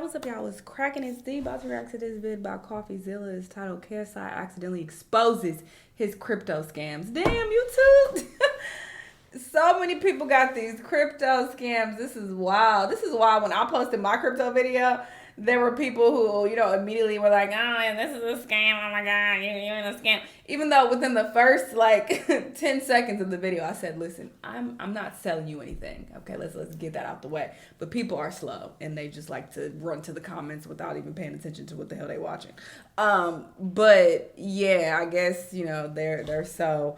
What's up, y'all? It's cracking his D. About to react to this vid by CoffeeZilla. It's titled KSI accidentally exposes his crypto scams. Damn, YouTube. So many people got these crypto scams. This is wild. This is why when I posted my crypto video, there were people who, immediately were like, oh, this is a scam. Oh my God, you're in a scam. Even though within the first 10 seconds of the video, I said, listen, I'm not selling you anything. Okay, let's get that out the way. But people are slow and they just like to run to the comments without even paying attention to what the hell they watching. But yeah, I guess, they're so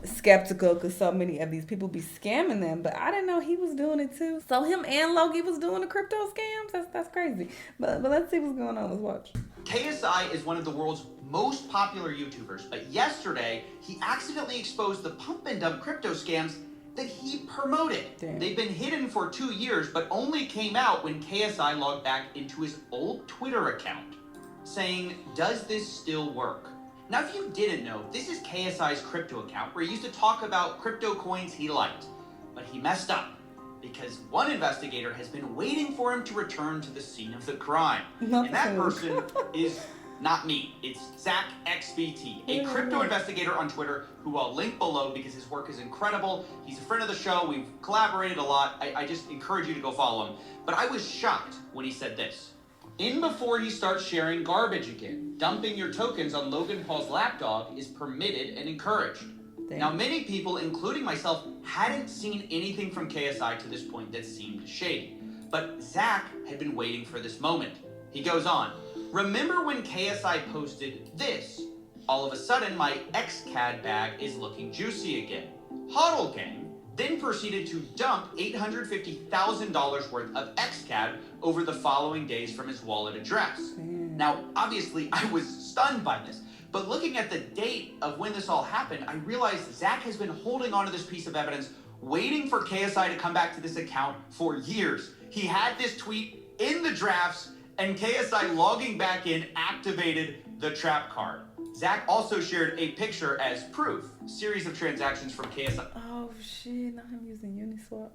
skeptical because so many of these people be scamming them, but I didn't know he was doing it too. So him and Logie was doing the crypto scams. That's crazy. But let's see what's going on. Let's watch. KSI is one of the world's most popular YouTubers, but yesterday he accidentally exposed the pump and dump crypto scams that he promoted. Damn. They've been hidden for 2 years, but only came out when KSI logged back into his old Twitter account, saying, "Does this still work?" Now, if you didn't know, this is KSI's crypto account where he used to talk about crypto coins he liked, but he messed up because one investigator has been waiting for him to return to the scene of the crime. And that person is not me. It's Zach XBT, a crypto investigator on Twitter who I'll link below because his work is incredible. He's a friend of the show. We've collaborated a lot. I just encourage you to go follow him. But I was shocked when he said this. In before he starts sharing garbage again, dumping your tokens on Logan Paul's lapdog is permitted and encouraged. Damn. Now, many people, including myself, hadn't seen anything from KSI to this point that seemed shady. But Zach had been waiting for this moment. He goes on, "Remember when KSI posted this? All of a sudden, my XCAD bag is looking juicy again. Hodl Gang then proceeded to dump $850,000 worth of XCAD over the following days from his wallet address." Now, obviously, I was stunned by this, but looking at the date of when this all happened, I realized Zach has been holding onto this piece of evidence, waiting for KSI to come back to this account for years. He had this tweet in the drafts, and KSI logging back in activated the trap card. Zach also shared a picture as proof, series of transactions from KSI. Oh shit, not him using Uniswap.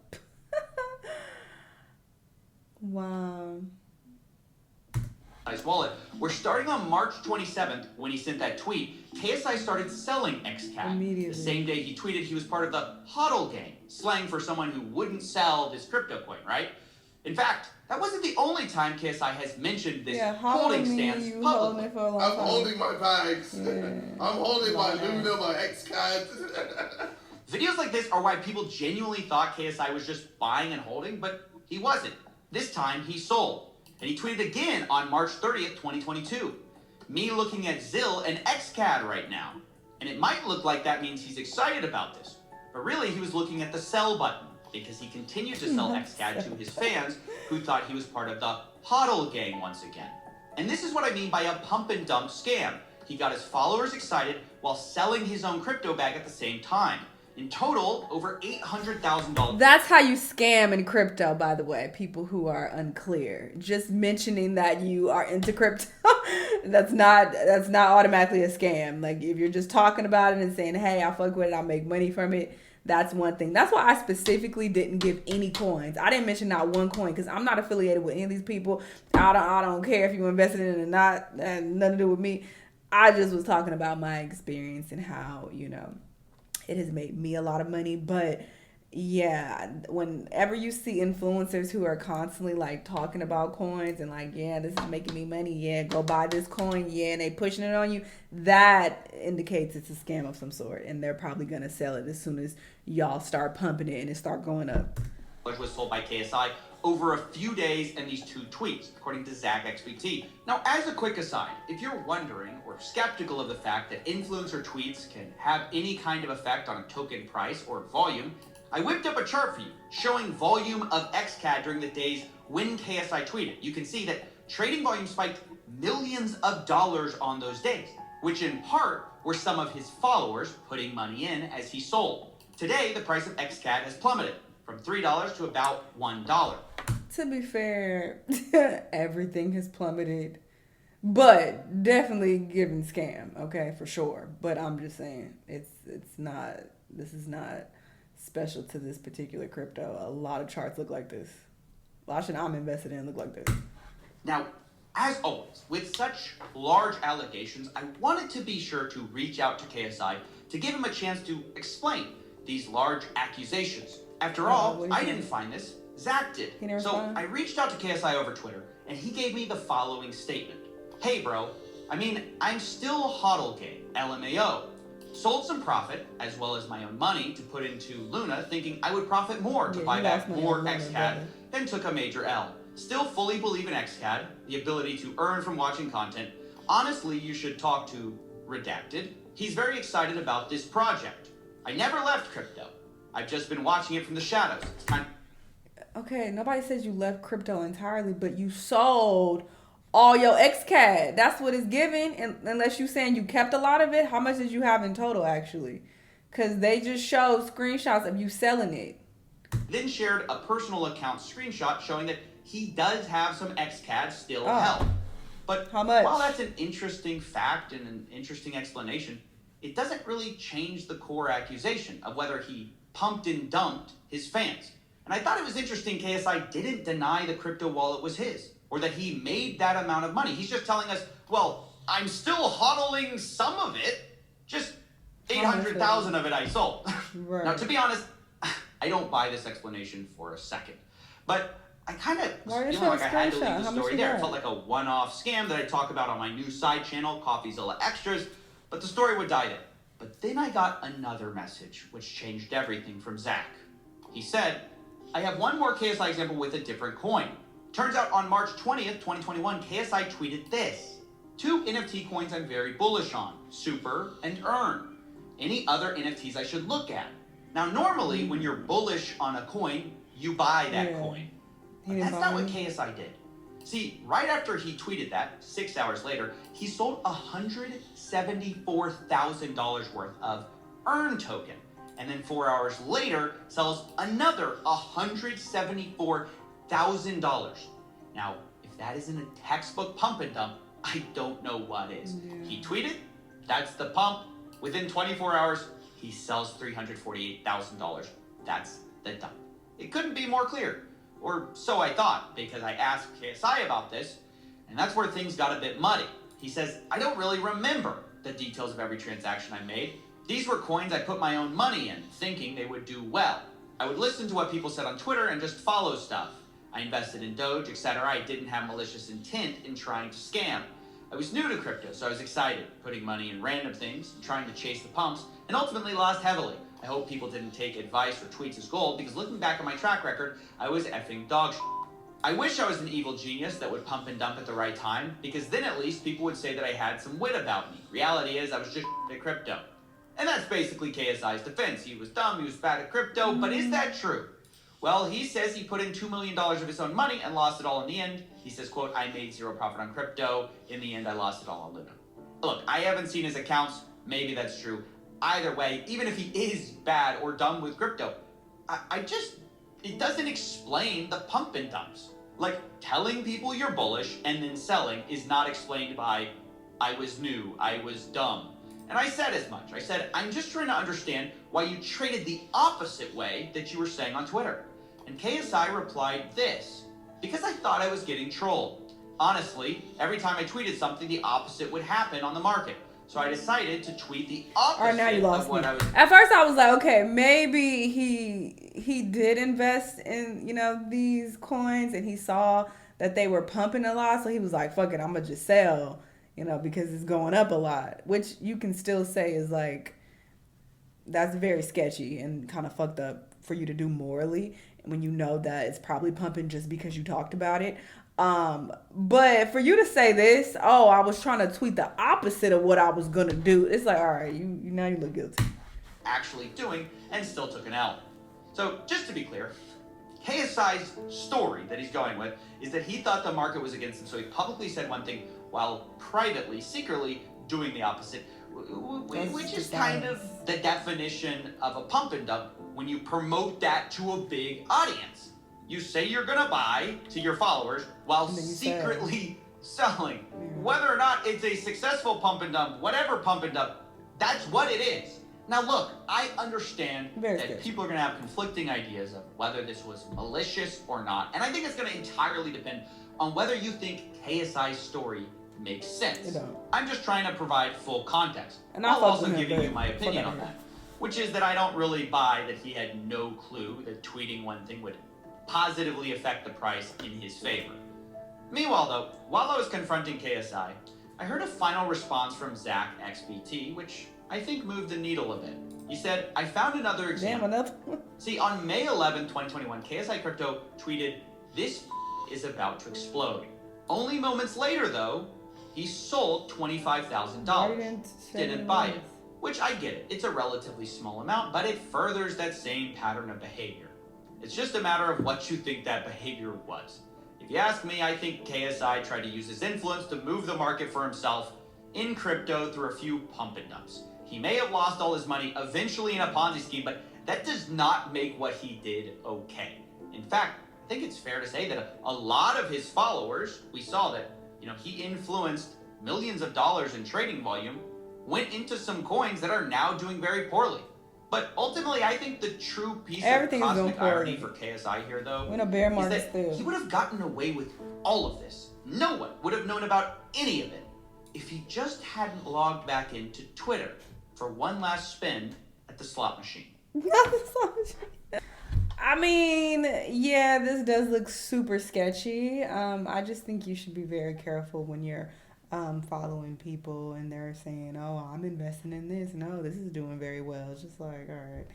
Wow. His wallet. We're starting on March 27th when he sent that tweet. KSI started selling XCAD. Immediately. The same day he tweeted he was part of the HODL gang, slang for someone who wouldn't sell his crypto coin, right? In fact, that wasn't the only time KSI has mentioned this holding stance publicly. I'm holding my bags. Yeah. I'm holding my Luna, my XCAD. Videos like this are why people genuinely thought KSI was just buying and holding, but he wasn't. This time he sold. And he tweeted again on March 30th, 2022. "Me looking at Zill and XCAD right now. And it might look like that means he's excited about this. But really he was looking at the sell button because he continued to sell XCAD to his fans who thought he was part of the HODL gang once again. And this is what I mean by a pump and dump scam. He got his followers excited while selling his own crypto bag at the same time. In total, over $800,000. That's how you scam in crypto, by the way, people who are unclear. Just mentioning that you are into crypto, that's not automatically a scam. Like if you're just talking about it and saying, hey, I fuck with it, I'll make money from it, that's one thing. That's why I specifically didn't give any coins. I didn't mention not one coin because I'm not affiliated with any of these people. I don't care if you invested in it or not. That had nothing to do with me. I just was talking about my experience and how, it has made me a lot of money. But yeah, whenever you see influencers who are constantly talking about coins and yeah, this is making me money, yeah, go buy this coin, yeah, and they pushing it on you, that indicates it's a scam of some sort, and they're probably gonna sell it as soon as y'all start pumping it and it start going up. Which was sold by KSI over a few days and these 2 tweets, according to Zach XBT. Now, as a quick aside, if you're wondering or skeptical of the fact that influencer tweets can have any kind of effect on a token price or volume, I whipped up a chart for you showing volume of XCAD during the days when KSI tweeted. You can see that trading volume spiked millions of dollars on those days, which in part were some of his followers putting money in as he sold. Today, the price of XCAD has plummeted from $3 to about $1. To be fair, everything has plummeted, but definitely given scam, okay, for sure. But I'm just saying, this is not special to this particular crypto. A lot of charts look like this. A lot of shit I'm invested in look like this. Now, as always, with such large allegations, I wanted to be sure to reach out to KSI to give him a chance to explain these large accusations. After all, I didn't find this, Zach did. So I reached out to KSI over Twitter, and he gave me the following statement. Hey bro, I'm still hodl game, LMAO. Sold some profit, as well as my own money, to put into Luna, thinking I would profit more to buy back more XCAD, then took a major L. Still fully believe in XCAD, the ability to earn from watching content. Honestly, you should talk to Redacted. He's very excited about this project. I never left crypto. I've just been watching it from the shadows. It's kind of... Okay, nobody says you left crypto entirely, but you sold all your XCAD. That's what it's giving. And unless you saying you kept a lot of it, how much did you have in total actually? Because they just showed screenshots of you selling it. Then shared a personal account screenshot showing that he does have some XCAD still held. But how much? While that's an interesting fact and an interesting explanation, it doesn't really change the core accusation of whether he pumped and dumped his fans. And I thought it was interesting KSI didn't deny the crypto wallet was his, or that he made that amount of money. He's just telling us, well, I'm still hodling some of it, just 800,000 of it I sold. Right. Now, to be honest, I don't buy this explanation for a second. But I kind of was feeling like I had to leave the story there. It felt like a one-off scam that I talk about on my new side channel, CoffeeZilla Extras, but the story would die there. But then I got another message, which changed everything from Zach. He said, I have one more KSI example with a different coin. Turns out on March 20th, 2021, KSI tweeted this. 2 NFT coins I'm very bullish on, Super and Earn. Any other NFTs I should look at? Now, normally, when you're bullish on a coin, you buy that coin. But that's not what KSI did. See, right after he tweeted that, 6 hours later, he sold $174,000 worth of Earn token. And then 4 hours later, sells another $174,000. Now, if that isn't a textbook pump and dump, I don't know what is. Yeah. He tweeted, that's the pump. Within 24 hours, he sells $348,000. That's the dump. It couldn't be more clear. Or so I thought, because I asked KSI about this, and that's where things got a bit muddy. He says, I don't really remember the details of every transaction I made. These were coins I put my own money in, thinking they would do well. I would listen to what people said on Twitter and just follow stuff. I invested in Doge, etc. I didn't have malicious intent in trying to scam. I was new to crypto, so I was excited, putting money in random things, trying to chase the pumps, and ultimately lost heavily. I hope people didn't take advice or tweets as gold, because looking back at my track record, I was effing dog shit. I wish I was an evil genius that would pump and dump at the right time, because then at least people would say that I had some wit about me. Reality is, I was just at crypto. And that's basically KSI's defense. He was dumb, he was bad at crypto, but is that true? Well, he says he put in $2 million of his own money and lost it all in the end. He says, quote, I made zero profit on crypto. In the end, I lost it all on Luna. Look, I haven't seen his accounts. Maybe that's true. Either way, even if he is bad or dumb with crypto, it doesn't explain the pump and dumps. Like, telling people you're bullish and then selling is not explained by, I was new, I was dumb. And I said as much. I said, I'm just trying to understand why you traded the opposite way that you were saying on Twitter. And KSI replied this, because I thought I was getting trolled. Honestly, every time I tweeted something, the opposite would happen on the market. So I decided to tweet the opposite of what I was... At first I was like, okay, maybe he did invest in, these coins and he saw that they were pumping a lot. So he was like, fuck it, I'm going to just sell, because it's going up a lot. Which you can still say is like, that's very sketchy and kind of fucked up for you to do morally when you know that it's probably pumping just because you talked about it. But for you to say this, I was trying to tweet the opposite of what I was gonna do. It's like, all right, now you look guilty. Actually doing and still took an L. So just to be clear, KSI's story that he's going with is that he thought the market was against him, so he publicly said one thing while privately, secretly doing the opposite, which is kind of the definition of a pump and dump when you promote that to a big audience. You say you're gonna buy to your followers while secretly selling. Whether or not it's a successful pump and dump, whatever pump and dump, that's what it is. Now look, I understand that people are gonna have conflicting ideas of whether this was malicious or not, and I think it's gonna entirely depend on whether you think KSI's story makes sense. It don't. I'm just trying to provide full context, And I while fuck also with him, giving you but my fuck opinion outta on here. that, which is that I don't really buy that he had no clue that tweeting one thing would positively affect the price in his favor. Meanwhile, though, while I was confronting KSI, I heard a final response from Zach XBT, which I think moved the needle a bit. He said, I found another Damn, example. another. See, on May 11, 2021, KSI Crypto tweeted, "This is about to explode." Only moments later, though, he sold $25,000. Didn't buy it. Which I get it. It's a relatively small amount, but it furthers that same pattern of behavior. It's just a matter of what you think that behavior was. If you ask me, I think KSI tried to use his influence to move the market for himself in crypto through a few pump and dumps. He may have lost all his money eventually in a Ponzi scheme, but that does not make what he did okay. In fact, I think it's fair to say that a lot of his followers, we saw that, he influenced millions of dollars in trading volume, went into some coins that are now doing very poorly. But ultimately, I think the true piece Everything is of doing cosmic irony poorly. for KSI here, though, We're in a bear is market that still. he would have gotten away with all of this. No one would have known about any of it if he just hadn't logged back into Twitter for one last spin at the slot machine. I mean, yeah, this does look super sketchy. I just think you should be very careful when you're following people and they're saying, oh, I'm investing in this. No, this is doing very well. It's just like, all right.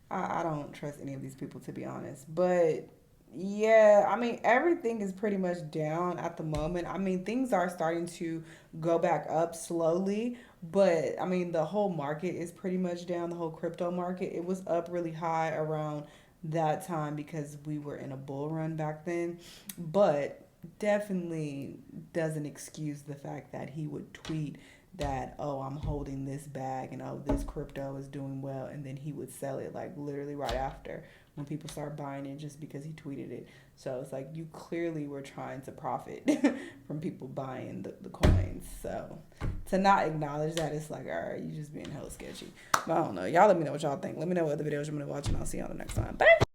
I don't trust any of these people, to be honest. But yeah, I mean, everything is pretty much down at the moment. I mean, things are starting to go back up slowly, but I mean, the whole market is pretty much down. The whole crypto market, it was up really high around that time because we were in a bull run back then, but definitely doesn't excuse the fact that he would tweet that, oh, I'm holding this bag and oh, this crypto is doing well, and then he would sell it like literally right after when people start buying it just because he tweeted it. So it's like you clearly were trying to profit from people buying the coins. So to not acknowledge that, it's like, all right, you just being hella sketchy. But I don't know. Y'all let me know what y'all think. Let me know what other videos you want to watch, and I'll see y'all the next time. Bye.